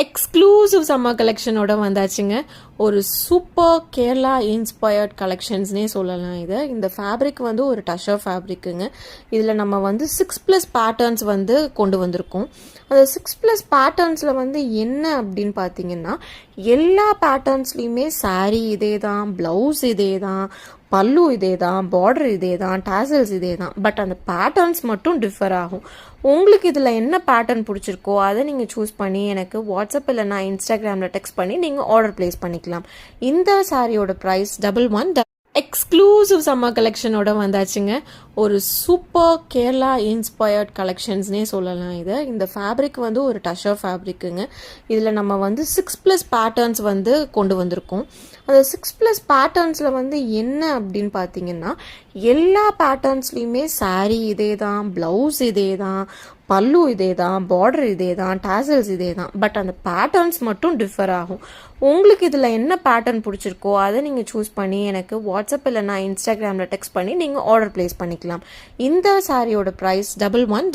Exclusive summer கலெக்ஷனோட வந்தாச்சுங்க. ஒரு super Kerala inspired கலெக்ஷன்ஸ்னே சொல்லலாம். இந்த ஃபேப்ரிக் வந்து ஒரு டஷர் ஃபேப்ரிக்குங்க. இதில் நம்ம வந்து 6+ பேட்டர்ன்ஸ் வந்து கொண்டு வந்திருக்கோம். அந்த 6+ பேட்டர்ன்ஸில் வந்து என்ன அப்படின்னு பார்த்தீங்கன்னா, எல்லா பேட்டர்ன்ஸ்லேயுமே சாரீ இதே தான், ப்ளவுஸ் இதே தான், பல்லு இதே தான், பார்டர் இதே தான், டாசல்ஸ் இதே தான். பட் அந்த பேட்டர்ன்ஸ் மட்டும் டிஃபர் ஆகும். உங்களுக்கு இதில் என்ன பேட்டர்ன் பிடிச்சிருக்கோ அதை நீங்கள் சூஸ் பண்ணி எனக்கு வாட்ஸ்அப் இல்லைனா இன்ஸ்டாகிராமில் டெக்ஸ்ட் பண்ணி நீங்கள் ஆர்டர் ப்ளேஸ் பண்ணிக்கலாம். இந்த சாரியோட ப்ரைஸ் 1111. எக்ஸ்க்ளூசிவ் சம்மர் கலெக்ஷனோட வந்தாச்சுங்க. ஒரு சூப்பர் கேரளா இன்ஸ்பயர்ட் கலெக்ஷன்ஸ்னே சொல்லலாம். இந்த ஃபேப்ரிக் வந்து ஒரு டஷர் ஃபேப்ரிக்குங்க. இதில் நம்ம வந்து 6+ பேட்டர்ன்ஸ் வந்து கொண்டு வந்திருக்கோம். அந்த 6+ பேட்டர்ன்ஸில் வந்து என்ன அப்படின்னு பார்த்தீங்கன்னா, எல்லா பேட்டர்ன்ஸ்லேயுமே சாரீ இதே தான், ப்ளவுஸ் இதே தான், பல்லு இதே தான், பார்டர் இதே தான், டாசல்ஸ் இதே தான். பட் அந்த பேட்டர்ன்ஸ் மட்டும் டிஃபர் ஆகும். உங்களுக்கு இதில் என்ன பேட்டர்ன் பிடிச்சிருக்கோ அதை நீங்கள் சூஸ் பண்ணி எனக்கு வாட்ஸ்அப் இல்லைனா இன்ஸ்டாகிராமில் டெக்ஸ்ட் பண்ணி நீங்கள் ஆர்டர் ப்ளேஸ் பண்ணிக்கலாம். இந்த சாரியோட ப்ரைஸ் 1111.